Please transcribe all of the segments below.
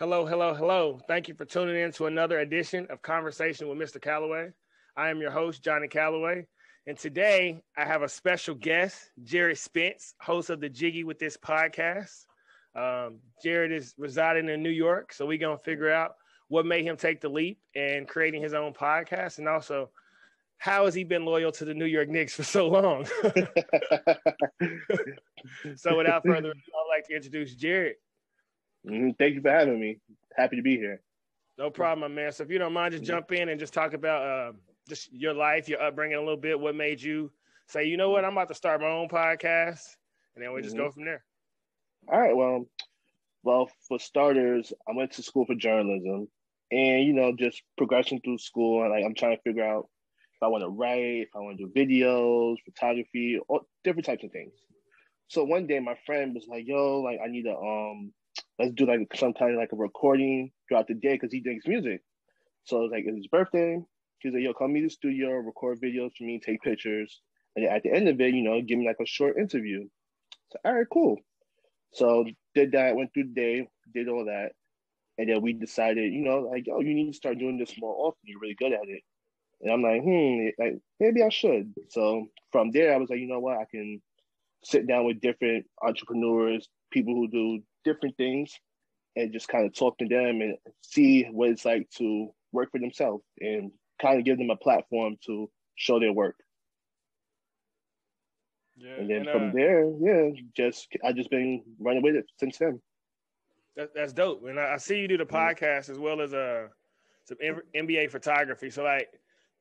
Hello, hello, hello. Thank you for tuning in to another edition of Conversation with Mr. Calloway. I am your host, Johnny Calloway. And today I have a special guest, Jarrett Spence, host of the Jiggy with this podcast. Jarrett is residing in New York, so we're going to figure out what made him take the leap and creating his own podcast, and also how has he been loyal to the New York Knicks for so long? So without further ado, I'd like to introduce Jarrett. Thank you for having me. Happy to be here. No problem, man. So if you don't mind, just jump in and just talk about just your life, your upbringing a little bit. What made you say, you know what, I'm about to start my own podcast, and then we just go from there. All right. Well, for starters, I went to school for journalism, and just progressing through school, and like I'm trying to figure out if I want to write, if I want to do videos, photography, all different types of things. So one day, my friend was like, "Yo, like I need to let's do like some kind of like a recording throughout the day because he makes music." So it was like, it's his birthday. He's like, "Yo, come to the studio, record videos for me, take pictures. And then at the end of it, give me like a short interview." So, all right, cool. So did that, went through the day, did all that. And then we decided, like, "Yo, you need to start doing this more often. You're really good at it." And I'm like, like maybe I should. So from there, I was like, you know what? I can sit down with different entrepreneurs, people who do different things, and just kind of talk to them and see what it's like to work for themselves and kind of give them a platform to show their work. Yeah, and then from there, I just been running with it since then. That's dope. And I see you do the podcast as well as some NBA photography. So like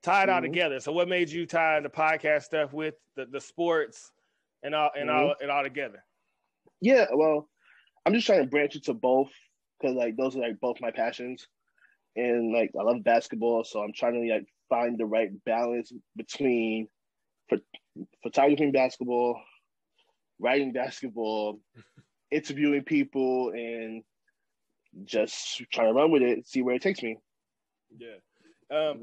tie it all together. So what made you tie the podcast stuff with the sports and all together? Yeah, well, I'm just trying to branch into both because like those are like both my passions, and like I love basketball, so I'm trying to like find the right balance between photographing basketball, writing basketball, interviewing people, and just trying to run with it, see where it takes me. Yeah.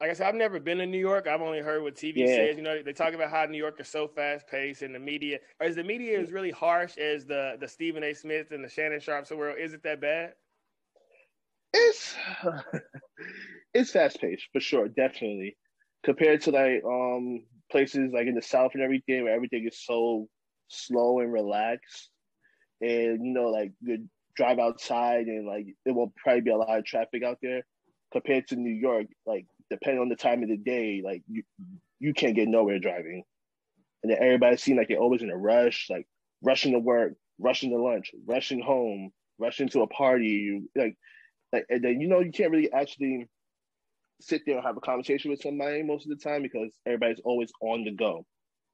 Like I said, I've never been in New York. I've only heard what TV says. They talk about how New York is so fast paced, and the media, or is the media as really harsh as the Stephen A. Smith and the Shannon Sharps of the world? Is it that bad? It's fast paced for sure, definitely. Compared to like places like in the South and everything, where everything is so slow and relaxed, and like you drive outside and like there will probably be a lot of traffic out there. Compared to New York, like depending on the time of the day, like you can't get nowhere driving, and then everybody seems like they're always in a rush, like rushing to work, rushing to lunch, rushing home, rushing to a party, like, and then you can't really actually sit there and have a conversation with somebody most of the time because everybody's always on the go.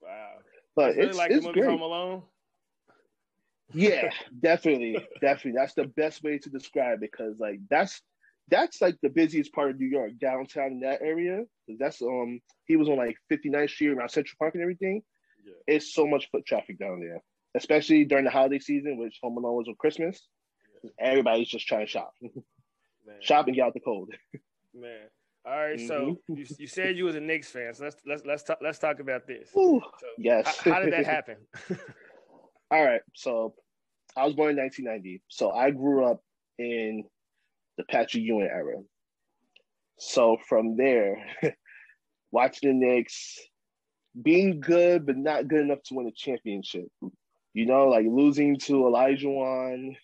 Wow, but it's like it's the movie great. Home Alone. Yeah, definitely. That's the best way to describe it because like that's like the busiest part of New York, downtown in that area. That's he was on like 59th Street around Central Park and everything. Yeah. It's so much foot traffic down there, especially during the holiday season, which Home Alone was on Christmas. Yeah. Everybody's just trying to shop, shop and get out the cold. Man, all right. So you said you was a Knicks fan, so let's talk about this. Ooh, so yes. How did that happen? All right, so I was born in 1990, so I grew up in the Patrick Ewing era. So from there, watching the Knicks, being good but not good enough to win a championship. Like losing to Olajuwon,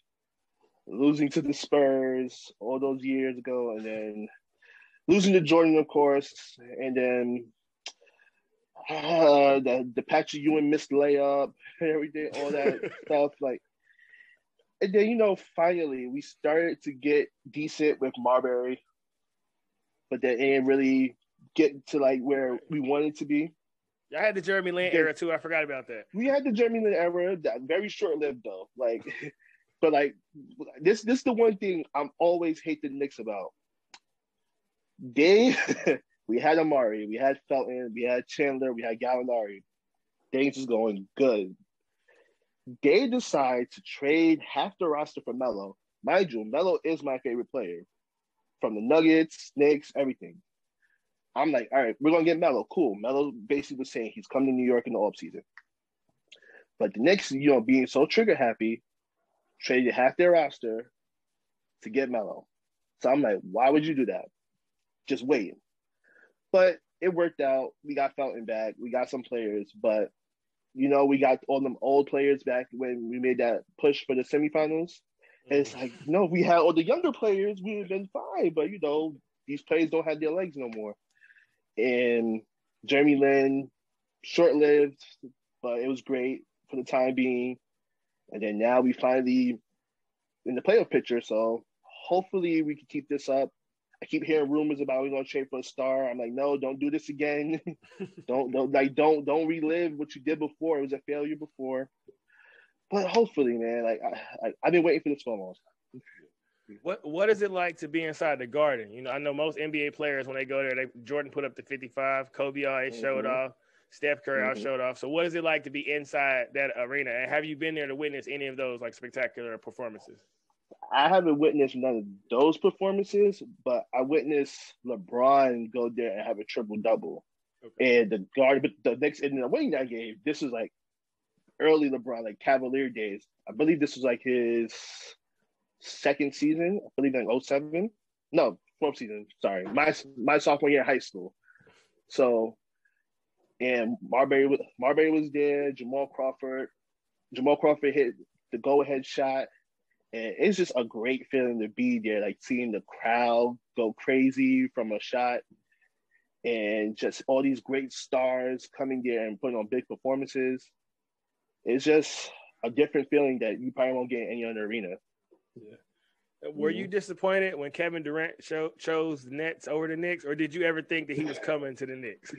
losing to the Spurs all those years ago, and then losing to Jordan, of course, and then the Patrick Ewing missed layup and everything, all that stuff. Like, and then finally we started to get decent with Marbury, but then it didn't really get to like where we wanted to be. I had the Jeremy Lin era too. I forgot about that. We had the Jeremy Lin era, that very short lived though. Like, but like this is the one thing I'm always hate the Knicks about. We had Amari, we had Felton, we had Chandler, we had Gallinari. Things is going good. They decide to trade half the roster for Melo. Mind you, Melo is my favorite player from the Nuggets, Knicks, everything. I'm like, all right, we're going to get Melo. Cool. Melo basically was saying he's coming to New York in the offseason. But the Knicks, being so trigger happy, traded half their roster to get Melo. So I'm like, why would you do that? Just wait. But it worked out. We got Felton back. We got some players, but we got all them old players back when we made that push for the semifinals. And it's like, if we had all the younger players, we would have been fine. But these players don't have their legs no more. And Jeremy Lin, short-lived, but it was great for the time being. And then now we finally in the playoff picture. So hopefully we can keep this up. I keep hearing rumors about we're gonna trade for a star. I'm like, no, don't do this again. don't relive what you did before. It was a failure before. But hopefully, man, I've been waiting for this for a long time. What is it like to be inside the Garden? I know most NBA players when they go there, Jordan put up the 55, Kobe always showed off, Steph Curry all showed off. So what is it like to be inside that arena? And have you been there to witness any of those spectacular performances? I haven't witnessed none of those performances, but I witnessed LeBron go there and have a triple-double. Okay. And the Garden, but the Knicks ended up winning that game. This was early LeBron, Cavalier days. I believe this was his second season. I believe 2007. No, fourth season. Sorry, my sophomore year in high school. So, and Marbury was there. Jamal Crawford hit the go-ahead shot. And it's just a great feeling to be there, seeing the crowd go crazy from a shot and just all these great stars coming there and putting on big performances. It's just a different feeling that you probably won't get in any other arena. Yeah. Were you disappointed when Kevin Durant chose the Nets over the Knicks, or did you ever think that he was coming to the Knicks?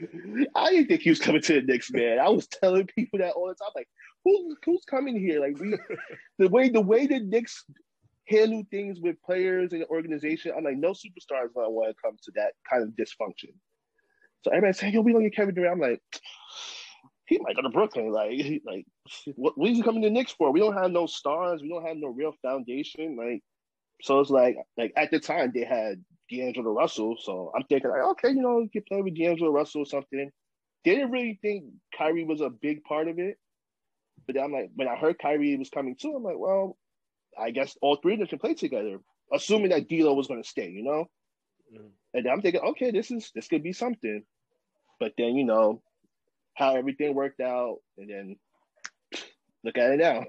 I didn't think he was coming to the Knicks, man. I was telling people that all the time, who's coming here? The way the Knicks handle things with players and the organization, I'm no superstar is gonna want to come to that kind of dysfunction. So everybody's saying, we don't get Kevin Durant. I'm he might go to Brooklyn. What is he coming to the Knicks for? We don't have no stars. We don't have no real foundation. So it's at the time they had D'Angelo Russell. So I'm thinking okay, you can play with D'Angelo Russell or something. They didn't really think Kyrie was a big part of it. But then I'm when I heard Kyrie was coming too, I'm well, I guess all three of them can play together, assuming that D'Lo was going to stay, And then I'm thinking, okay, this could be something. But then, how everything worked out, and then look at it now.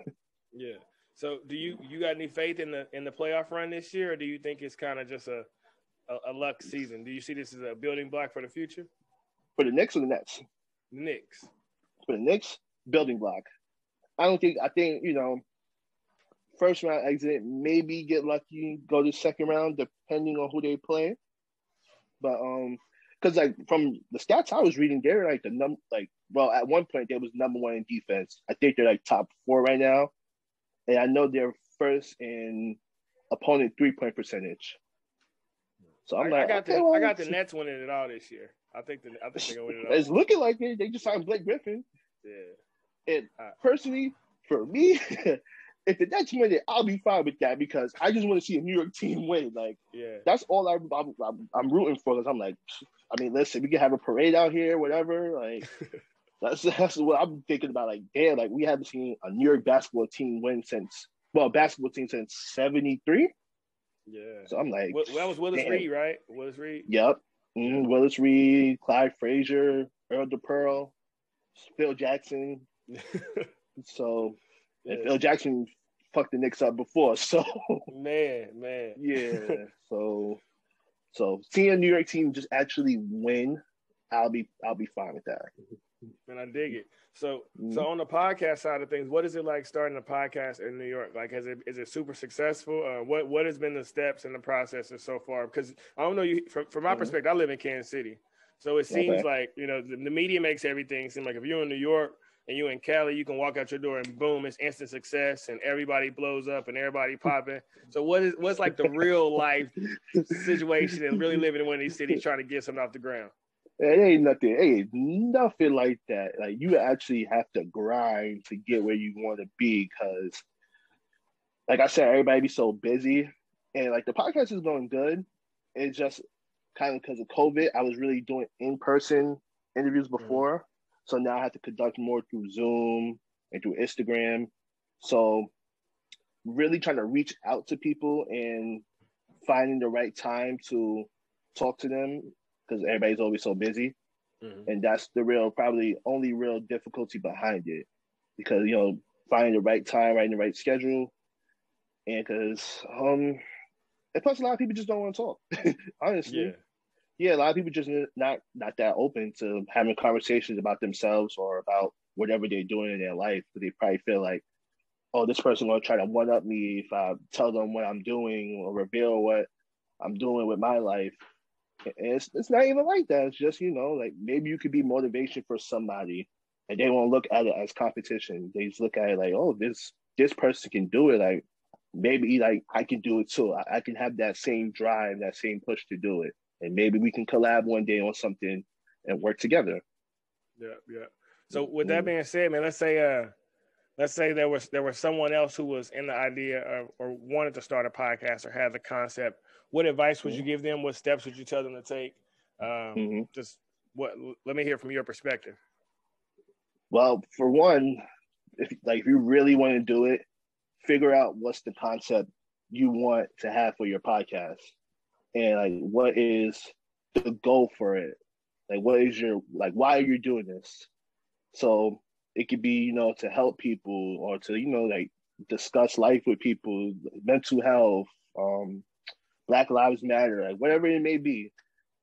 Yeah. So do you got any faith in the playoff run this year, or do you think it's kind of just a luck season? Do you see this as a building block for the future? For the Knicks or the Nets? The Knicks. For the Knicks, building block. I think, first round exit, maybe get lucky, go to second round, depending on who they play. But because from the stats I was reading, they're at one point they was number one in defense. I think they're top 4 right now, and I know they're first in opponent 3-point percentage. So I got the Nets winning it all this year. I think they're gonna win it all. It's looking like it. They just signed Blake Griffin. Yeah. And personally, for me, if the Nets win it, I'll be fine with that because I just want to see a New York team win. That's all I'm rooting for. Because listen, we can have a parade out here, whatever. That's what I'm thinking about. Damn, we haven't seen a New York basketball team win since 73. Yeah. So I'm that was Willis Reed, right? Willis Reed. Yep. Willis Reed, Clyde Frazier, Earl DePearl, Phil Jackson. So, and Phil Jackson fucked the Knicks up before. So, man. Yeah. So seeing a New York team just actually win, I'll be fine with that. And I dig it. So on the podcast side of things, what is it like starting a podcast in New York? Is it super successful? What has been the steps and the processes so far? Because I don't know you from my perspective, I live in Kansas City. So it seems like, the media makes everything seem like if you're in New York and you're in Cali, you can walk out your door and boom, it's instant success and everybody blows up and everybody popping. So what's the real life situation and really living in one of these cities trying to get something off the ground? It ain't nothing like that. You actually have to grind to get where you want to be because, like I said, everybody be so busy. And the podcast is going good. It's just kind of because of COVID. I was really doing in-person interviews before. So now I have to conduct more through Zoom and through Instagram. So really trying to reach out to people and finding the right time to talk to them because everybody's always so busy. Mm-hmm. And that's the probably only real difficulty behind it because, finding the right time, writing the right schedule. And because, and plus a lot of people just don't want to talk, honestly. Yeah. Yeah, a lot of people just not that open to having conversations about themselves or about whatever they're doing in their life. But they probably feel like, oh, this person gonna try to one up me if I tell them what I'm doing or reveal what I'm doing with my life. And it's not even like that. It's just, like maybe you could be motivation for somebody and they won't look at it as competition. They just look at it like, oh, this person can do it. Like maybe like I can do it too. I can have that same drive, that same push to do it. And maybe we can collab one day on something and work together. Yeah, yeah. So with that being said, man, let's say there was someone else who was in the idea of, or wanted to start a podcast or had the concept. What advice would you give them? What steps would you tell them to take? Just let me hear from your perspective. Well, for one, if you really want to do it, figure out what's the concept you want to have for your podcast. And like, what is the goal for it? Like, what is why are you doing this? So it could be, to help people or to, discuss life with people, mental health, Black Lives Matter, like whatever it may be,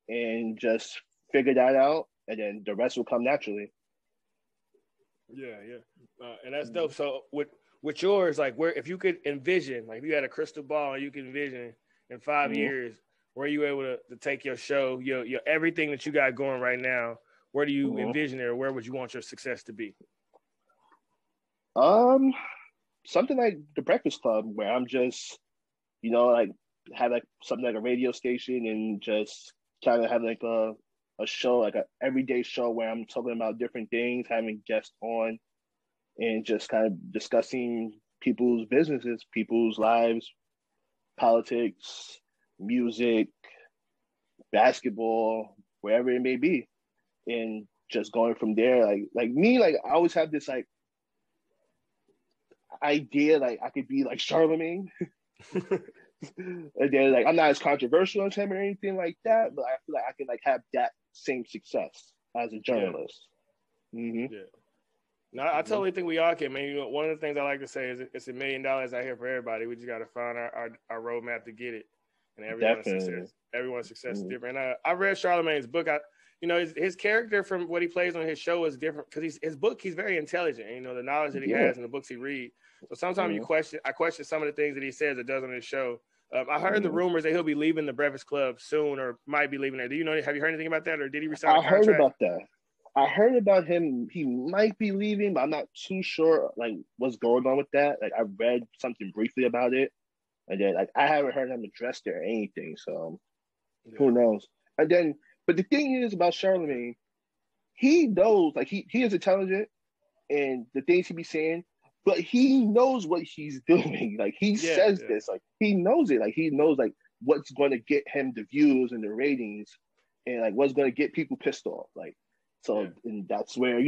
and just figure that out, and then the rest will come naturally. Yeah, yeah, and that's dope. So with yours, like, where if you could envision, like, if you had a crystal ball and you could envision in 5 years, where are you able to take your show, your everything that you got going right now? Where do you envision it, or where would you want your success to be? Something like the Breakfast Club, where I'm just, like have like something like a radio station and just kind of have like a show, like an everyday show where I'm talking about different things, having guests on, and just kind of discussing people's businesses, people's lives, politics, music, basketball, wherever it may be, and just going from there. Like me, like I always have this like idea, like I could be like Charlemagne. And then like I'm not as controversial on him or anything like that, but I feel like I can like have that same success as a journalist. Yeah. Mm-hmm. Yeah. No, I totally think we all can, man. One of the things I like to say is it's $1 million out here for everybody. We just got to find our roadmap to get it. And everyone's success is different. And I read Charlemagne's book. His character from what he plays on his show is different because he's very intelligent. The knowledge that he has and the books he reads. So sometimes I question some of the things that he says or does on his show. I heard the rumors that he'll be leaving the Breakfast Club soon, or might be leaving there. Do you know? Have you heard anything about that, or did he resign a contract? I heard about that. I heard about him. He might be leaving, but I'm not too sure like what's going on with that. Like I read something briefly about it, and then like I haven't heard him address it or anything. So who knows? And then, but the thing is about Charlemagne, he knows like he is intelligent, and the things he be saying. But he knows what he's doing. Like he says this, like he knows it. Like he knows like what's going to get him the views and the ratings, and like what's going to get people pissed off. Like and that's where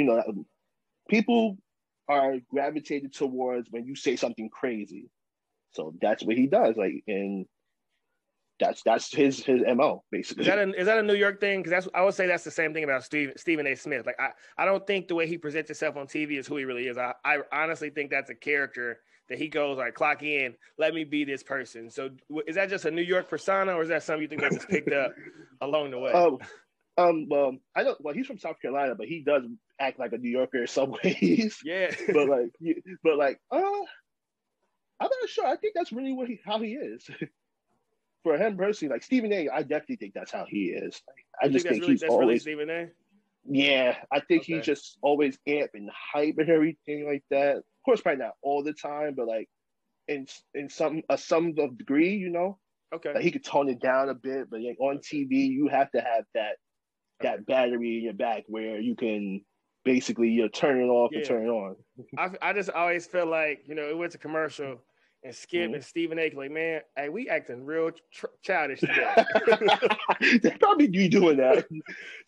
people are gravitated towards when you say something crazy. So that's what he does. Like and that's his MO basically. Is that a New York thing? Because I would say that's the same thing about Stephen A. Smith. Like I don't think the way he presents himself on TV is who he really is. I honestly think that's a character that he goes like, clock in, let me be this person. So is that just a New York persona, or is that something you think that just picked up along the way? Well, I don't. Well, he's from South Carolina, but he does act like a New Yorker in some ways. Yeah. but I'm not sure. I think that's really how he is. For him personally, like Stephen A., I definitely think that's how he is. Like, I just think he's always really Stephen A. Yeah, I think he's just always amp and hype and everything like that. Of course, probably not all the time, but like in some of degree, Okay. Like he could tone it down a bit, but like on TV, you have to have that battery in your back where you can basically turn it off and turn it on. I just always felt like it went to commercial. And Skip and Stephen A. like, man, hey, we acting real childish today. They probably be doing that.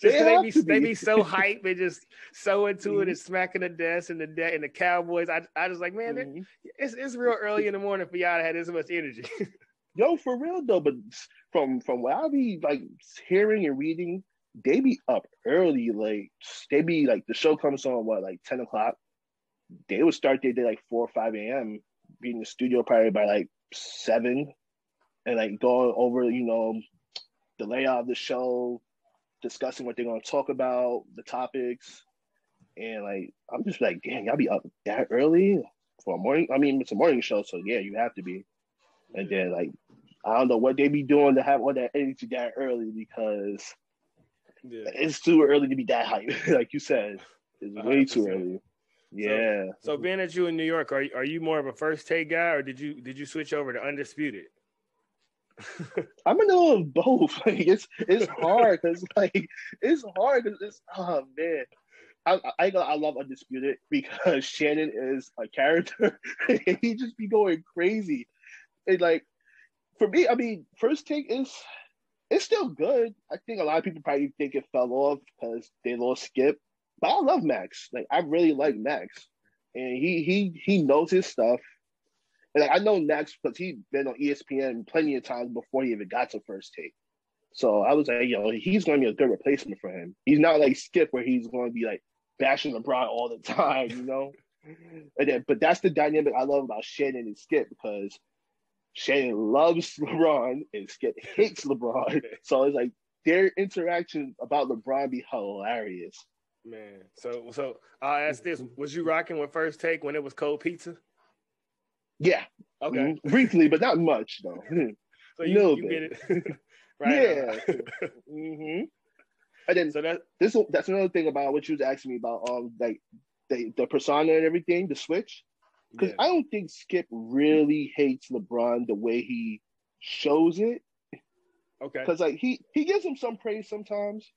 Just they be so hype and just so into it and smacking the desk and the Cowboys. I just like, man, it's real early in the morning for y'all to have this much energy. Yo, for real though, but from what I be like hearing and reading, they be up early. Like they be like the show comes on what like 10 o'clock. They would start their day like 4 or 5 a.m. Be in the studio probably by like 7, and like going over the layout of the show, discussing what they're gonna talk about, the topics, and like I'm just like, damn, y'all be up that early for a morning. I mean, it's a morning show, so yeah, you have to be. And then like I don't know what they be doing to have all that energy that early because it's too early to be that hype. Like you said, it's way 100%. too early. Yeah. So being that you in New York, are you more of a first take guy, or did you switch over to Undisputed? I'm in the middle of both. Like it's hard because it's oh man. I love Undisputed because Shannon is a character and he just be going crazy. And like for me, I mean, first take is it's still good. I think a lot of people probably think it fell off because they lost Skip. But I love Max. Like I really like Max. And he knows his stuff. And like, I know Max because he's been on ESPN plenty of times before he even got to first take. So I was like, he's going to be a good replacement for him. He's not like Skip where he's going to be like bashing LeBron all the time. But that's the dynamic I love about Shannon and Skip because Shannon loves LeBron and Skip hates LeBron. So it's like their interaction about LeBron be hilarious. Man, so I'll ask this: was you rocking with First Take when it was cold pizza? Yeah. Okay. Briefly, but not much though. So you get it right. Yeah. And then so that's another thing about what you was asking me about like the persona and everything, the switch. Because I don't think Skip really hates LeBron the way he shows it. Okay. Because like he gives him some praise sometimes,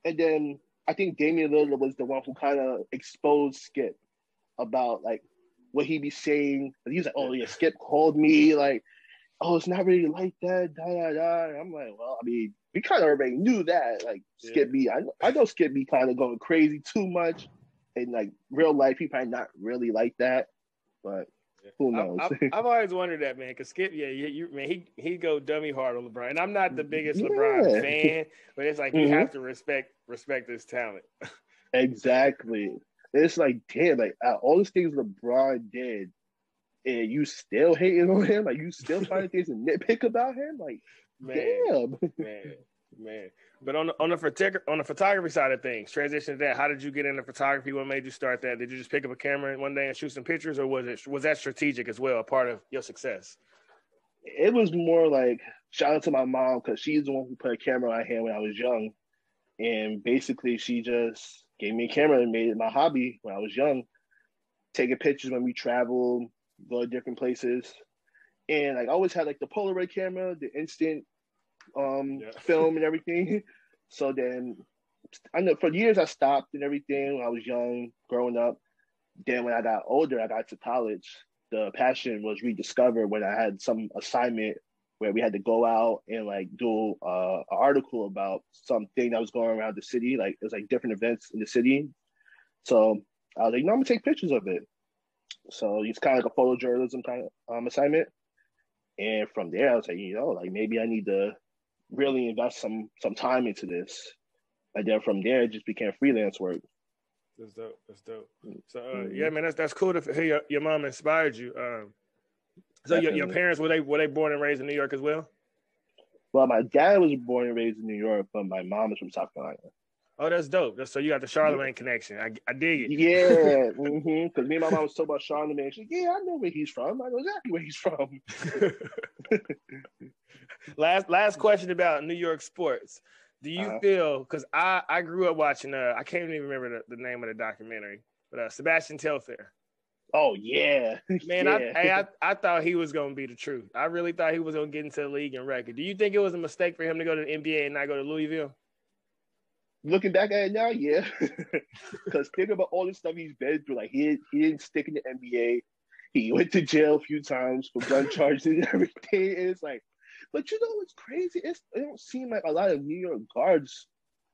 and then I think Damian Lillard was the one who kind of exposed Skip about like what he be saying. He was like, "Oh yeah, Skip called me like, oh it's not really like that." Da da da. And I'm like, well, I mean, we kind of already knew that. Like Skip be, I know Skip be kind of going crazy too much, and like real life, he probably not really like that. But who knows? I've always wondered that, man. Because Skip, man, he go dummy hard on LeBron, and I'm not the biggest LeBron fan, but it's like you have to respect his talent. Exactly. It's like damn, like all these things LeBron did, and you still hating on him, like you still finding things to nitpick about him, like damn, man. But on the photography side of things, transition to that. How did you get into photography? What made you start that? Did you just pick up a camera one day and shoot some pictures, or was that strategic as well, a part of your success? It was more like shout out to my mom because she's the one who put a camera in my hand when I was young, and basically she just gave me a camera and made it my hobby when I was young, taking pictures when we travel, go to different places, and like I always had like the Polaroid camera, the instant film and everything. So then I know for years I stopped and everything when I was young, growing up. Then when I got older, I got to college. The passion was rediscovered when I had some assignment where we had to go out and like do an article about something that was going around the city. Like it was like different events in the city. So I was like, I'm gonna take pictures of it. So it's kind of like a photojournalism kind of assignment. And from there, I was like, like maybe I need to really invest some time into this. And then from there, it just became freelance work. That's dope. So yeah, man, that's cool to hear your mom inspired you. So your parents were they born and raised in New York as well? Well, my dad was born and raised in New York, but my mom is from South Carolina. Oh, that's dope. So you got the Charlemagne connection. I dig it. Yeah, because me and my mom was talking about Charlemagne. She's like, I know where he's from. I know exactly where he's from. Last question about New York sports. Do you feel, because I grew up watching, I can't even remember the name of the documentary, but Sebastian Telfair. Oh, yeah. Man, yeah. I thought he was going to be the truth. I really thought he was going to get into the league and record. Do you think it was a mistake for him to go to the NBA and not go to Louisville? Looking back at it now, yeah. Because think about all the stuff he's been through. Like, he didn't stick in the NBA. He went to jail a few times for gun charges and everything. It's like, but what's crazy? It don't seem like a lot of New York guards,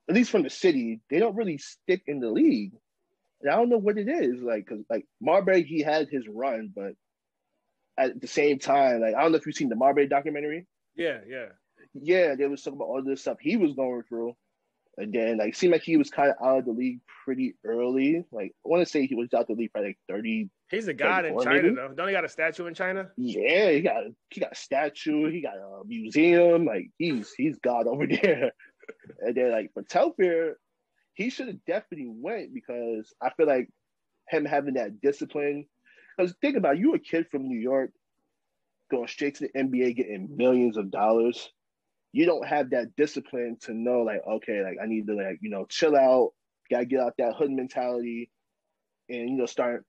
at least from the city, they don't really stick in the league. And I don't know what it is. Like, because like Marbury, he had his run, but at the same time, like I don't know if you've seen the Marbury documentary. Yeah, yeah. Yeah, they was talking about all this stuff he was going through. And then like seemed like he was kind of out of the league pretty early. Like I want to say he was out the league by like 30, He's a god in 34 China, maybe. though. Don't he got a statue in China? Yeah, he got a statue, he got a museum. Like he's God over there. And then like for Telfair, he should have definitely went because I feel like him having that discipline. Because think about it, you a kid from New York going straight to the NBA, getting millions of dollars. You don't have that discipline to know, like, okay, like I need to, like, chill out, gotta get out that hood mentality, and start,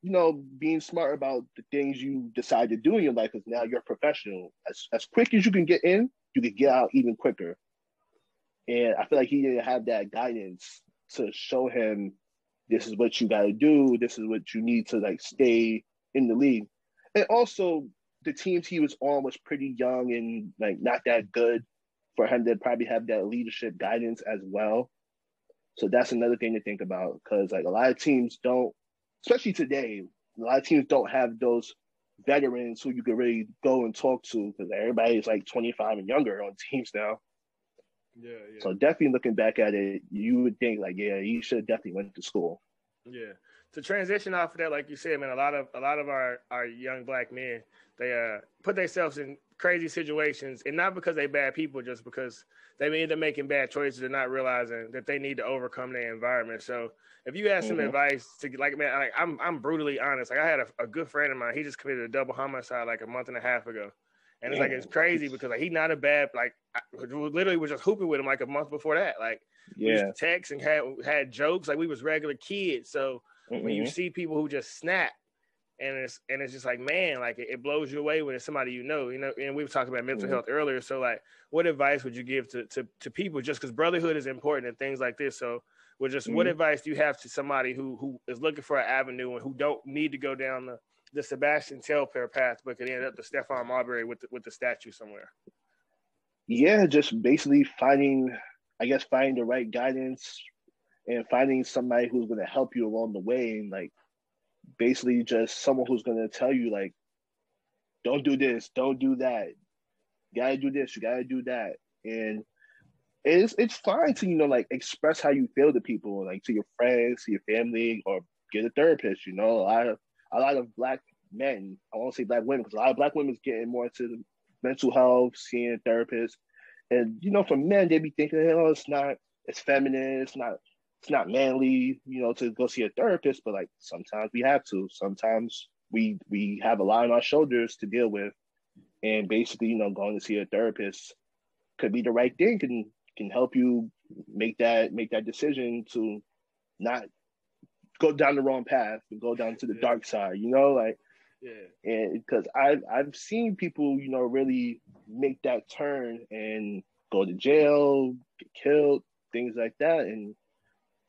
being smart about the things you decide to do in your life. Because now you're a professional. As quick as you can get in, you can get out even quicker. And I feel like he didn't have that guidance to show him this is what you got to do. This is what you need to like stay in the league. And also, the teams he was on was pretty young and like not that good for him to probably have that leadership guidance as well. So that's another thing to think about because like a lot of teams don't, especially today, a lot of teams don't have those veterans who you can really go and talk to because everybody's like 25 and younger on teams now. Yeah, yeah. So definitely looking back at it, you would think like, yeah, you should have definitely went to school. Yeah. To transition off of that, like you said, man, a lot of our young black men, they put themselves in crazy situations, and not because they bad people, just because they may end up making bad choices and not realizing that they need to overcome their environment. So if you had some advice to like, man, like I'm brutally honest. Like I had a good friend of mine, he just committed a double homicide like a month and a half ago. And it's like, it's crazy because like, he's not a bad, like I literally was just hooping with him like a month before that. Like we used to text and had jokes. Like we was regular kids. So when you see people who just snap and it's just like, man, like it blows you away when it's somebody, and we were talking about mental health earlier. So like, what advice would you give to people just because brotherhood is important and things like this? So what advice do you have to somebody who is looking for an avenue and who don't need to go down the Sebastian Telfair path, but could end up the Stephon Marbury with the statue somewhere? Yeah, just basically finding the right guidance and finding somebody who's going to help you along the way, and like basically just someone who's going to tell you like, don't do this, don't do that, you gotta do this, you gotta do that. And it's fine to like express how you feel to people, like to your friends, to your family, or get a therapist. A lot of black men, I won't say black women, because a lot of black women is getting more into mental health, seeing a therapist. And for men, they be thinking, oh, it's feminine, it's not manly, to go see a therapist. But like sometimes we have to. Sometimes we have a lot on our shoulders to deal with, and basically, going to see a therapist could be the right thing. Can help you make that decision to not go down the wrong path and go down to the dark side. Like. Yeah, and because I've seen people, really make that turn and go to jail, get killed, things like that, and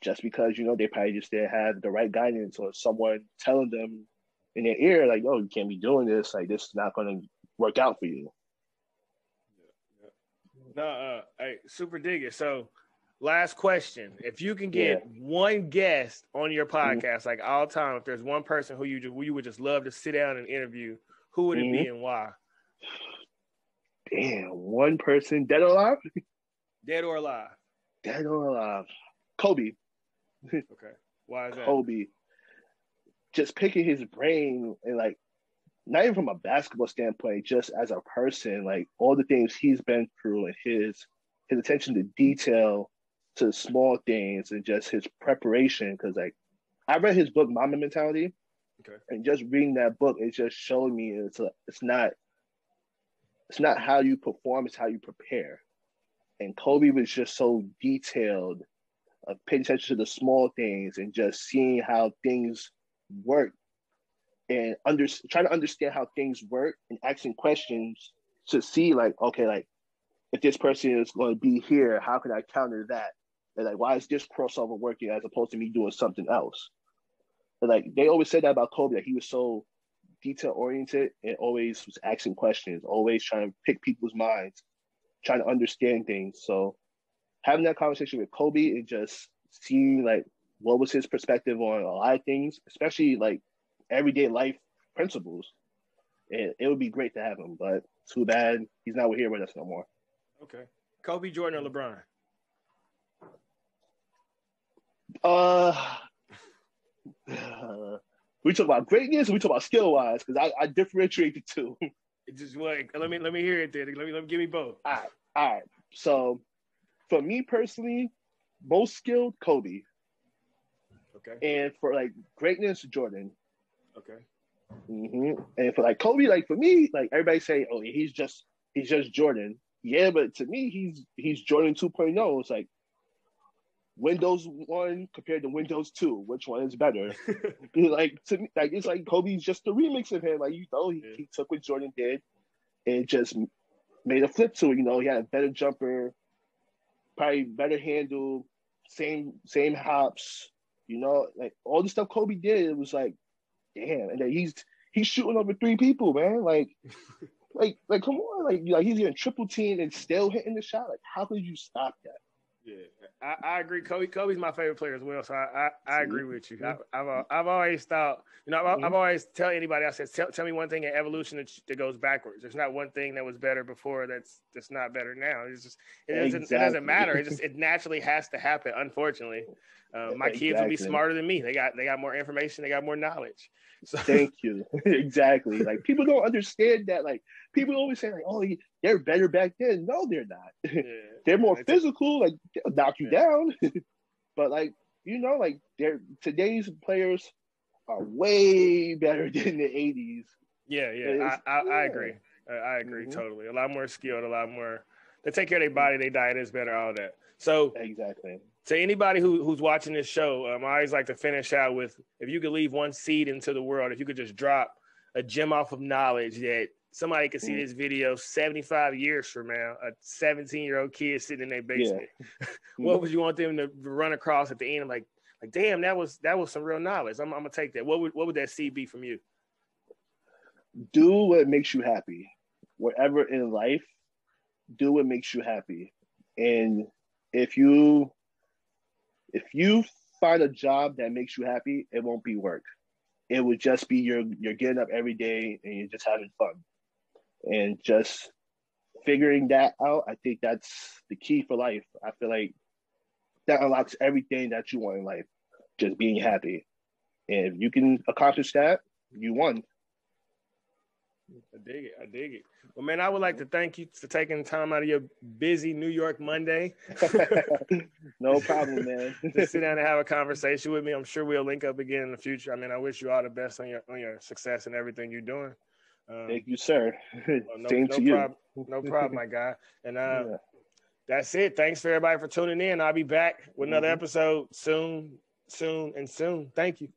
just because they probably just didn't have the right guidance or someone telling them in their ear like, "Oh, you can't be doing this. Like, this is not going to work out for you." No, hey, super dig it. So, last question: if you can get one guest on your podcast, like all time, if there's one person who you would just love to sit down and interview, who would it be and why? Damn, one person, dead or alive? Dead or alive? Dead or alive? Kobe. Okay, why is that? Kobe. Just picking his brain and like, not even from a basketball standpoint, just as a person, like all the things he's been through and his attention to detail, to the small things, and just his preparation. Because like I read his book Mamba Mentality, and just reading that book, it just showed me it's not how you perform, it's how you prepare. And Kobe was just so detailed of paying attention to the small things and just seeing how things work and trying to understand how things work and asking questions to see like, okay, like if this person is going to be here, how can I counter that? And like, why is this crossover working as opposed to me doing something else? And like they always said that about Kobe, that he was so detail oriented and always was asking questions, always trying to pick people's minds, trying to understand things. So having that conversation with Kobe and just seeing like what was his perspective on a lot of things, especially like everyday life principles. it would be great to have him, but too bad he's not here with us no more. Okay. Kobe, Jordan, or LeBron? We talk about greatness, or we talk about skill wise, because I differentiate the two. Just like let me hear it then. Let me give me both. All right. So for me personally, most skilled Kobe. Okay. And for like greatness, Jordan. Okay. And for like Kobe, like for me, like everybody say, oh, he's just Jordan. Yeah, but to me, he's Jordan 2.0. It's like Windows 1 compared to Windows 2. Which one is better? Like to me, like it's like Kobe's just a remix of him. Like he took what Jordan did and just made a flip to it. He had a better jumper, probably better handle, same hops. Like all the stuff Kobe did, it was like, damn. And then he's shooting over 3 people, man. Like come on, like he's getting triple teamed and still hitting the shot. Like, how could you stop that? Yeah, I agree. Kobe's my favorite player as well, so I agree with you. I've always thought, I've always tell anybody, I said, tell me one thing in evolution that goes backwards. There's not one thing that was better before that's not better now. It's just it doesn't matter. It naturally has to happen. Unfortunately, my kids will be smarter than me. They got more information. They got more knowledge. So. Thank you. Exactly. Like people don't understand that. Like people always say, like, "Oh, they're better back then." No, they're not. Yeah. They're more physical. Like they'll knock you down. But like today's players are way better than the '80s. Yeah. I agree. I agree totally. A lot more skilled. A lot more. They take care of their body. Their diet is better. All that. So exactly. To anybody who's watching this show, I always like to finish out with, if you could leave one seed into the world, if you could just drop a gem off of knowledge that somebody could see this video 75 years from now, a 17-year-old kid sitting in their basement, what would you want them to run across at the end? Like damn, that was some real knowledge. I'm gonna take that. What would that seed be from you? Do what makes you happy. Whatever in life, do what makes you happy. And if you find a job that makes you happy, it won't be work. It would just be you're getting up every day and you're just having fun. And just figuring that out, I think that's the key for life. I feel like that unlocks everything that you want in life, just being happy. And if you can accomplish that, you won. I dig it. Well, man, I would like to thank you for taking time out of your busy New York Monday. No problem, man. To sit down and have a conversation with me. I'm sure we'll link up again in the future. I mean, I wish you all the best on your success and everything you're doing. Thank you, sir. Same to you. No problem, my guy. And that's it. Thanks for everybody for tuning in. I'll be back with another episode soon. Thank you.